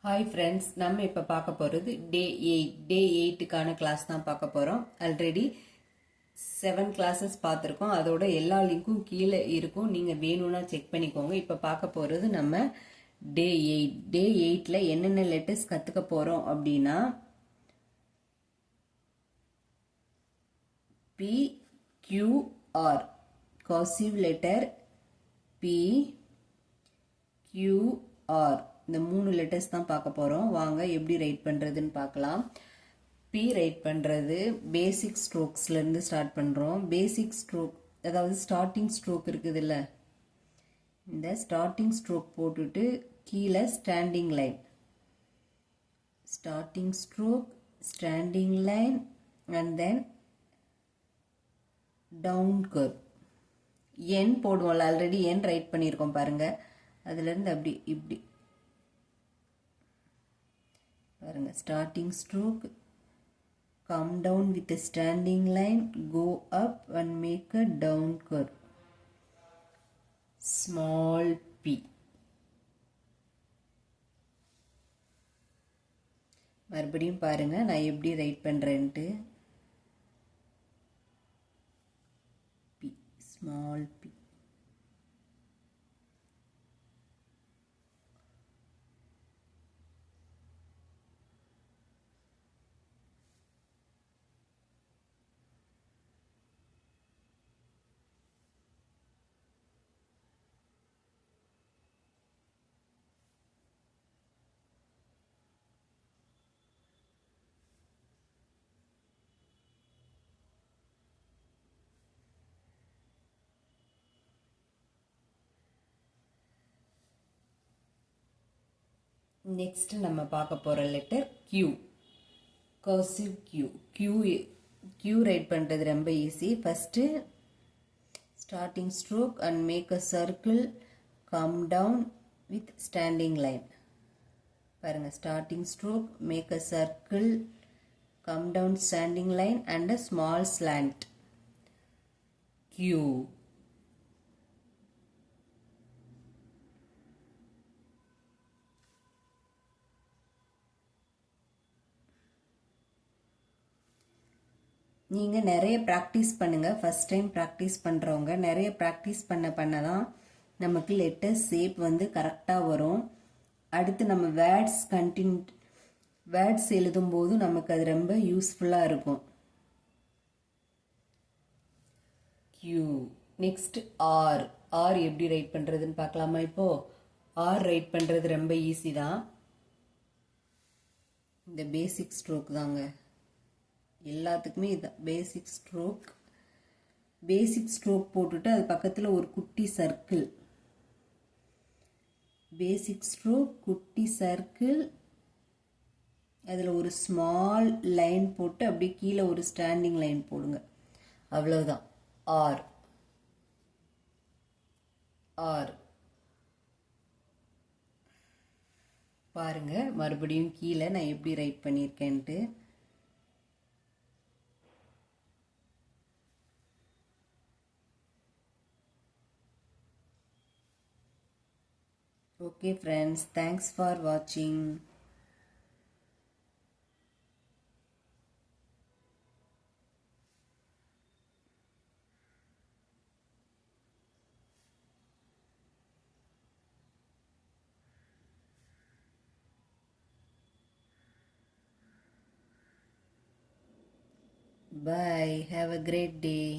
Hi friends, நம்ம இப்போ பார்க்க போகிறது டே 8க்கான கிளாஸ் தான் பார்க்க போகிறோம். ஆல்ரெடி 7 கிளாஸஸ் பார்த்துருக்கோம். அதோட எல்லா லிங்க்கும் கீழே இருக்கும், நீங்கள் வேணும்னா செக் பண்ணிக்கோங்க. இப்போ பார்க்க போகிறது நம்ம டே 8ல் என்னென்ன லெட்டர்ஸ் கற்றுக்க போகிறோம் அப்படின்னா PQR கர்சிவ் லெட்டர் PQR இந்த 3 லெட்டர்ஸ் தான் பார்க்க போகிறோம். வாங்க எப்படி ரைட் பண்ணுறதுன்னு பார்க்கலாம். பி ரைட் பண்ணுறது பேசிக் ஸ்ட்ரோக்ஸ்லேருந்து ஸ்டார்ட் பண்ணுறோம். பேசிக் ஸ்ட்ரோக் அதாவது ஸ்டார்டிங் ஸ்ட்ரோக் இருக்குது இல்லை, இந்த ஸ்டார்டிங் ஸ்ட்ரோக் போட்டுட்டு கீழே standing line, starting stroke, standing line and then down curve. N போடுவோம்ல, ஆல்ரெடி என் ரைட் பண்ணியிருக்கோம் பாருங்கள். அதுலேருந்து அப்படி இப்படி பாருங்க, starting stroke, come down with a standing line, go up and make a down curve, small p. மறுபடியும் பாருங்க நான் எப்படி ரைட் பண்றேன்ட்டு. p, small p. நெக்ஸ்ட் நம்ம பார்க்க போகிற letter Q, cursive Q write பண்ணுறது ரொம்ப easy. First starting stroke and make a circle, come down with standing line. பாருங்கள், starting stroke, make a circle, come down standing line and a small slant. Q. நீங்கள் நிறைய practice பண்ணுங்கள். First time practice பண்ணுறவங்க நிறைய practice பண்ண தான் நமக்கு letter shape வந்து கரெக்டாக வரும். அடுத்து நம்ம வேர்ட்ஸ் எழுதும்போது நமக்கு அது ரொம்ப யூஸ்ஃபுல்லாக இருக்கும். Q. Next R. R எப்படி ரைட் பண்ணுறதுன்னு பார்க்கலாமா? இப்போது R ரைட் பண்ணுறது ரொம்ப ஈஸி தான். இந்த பேசிக் ஸ்ட்ரோக் தாங்க எல்லாத்துக்குமே. இதுதான் பேசிக் ஸ்ட்ரோக். பேசிக் ஸ்ட்ரோக் போட்டுட்டு அது பக்கத்தில் ஒரு குட்டி சர்க்கிள், பேசிக் ஸ்ட்ரோக், குட்டி சர்க்கிள், அதில் ஒரு ஸ்மால் லைன் போட்டு அப்படியே கீழே ஒரு ஸ்டாண்டிங் லைன் போடுங்க. அவ்வளவுதான். ஆர் ஆர் பாருங்க, மறுபடியும் கீழே நான் எப்படி right பண்ணியிருக்கேன்ட்டு. Okay friends, thanks for watching. Bye. Have a great day.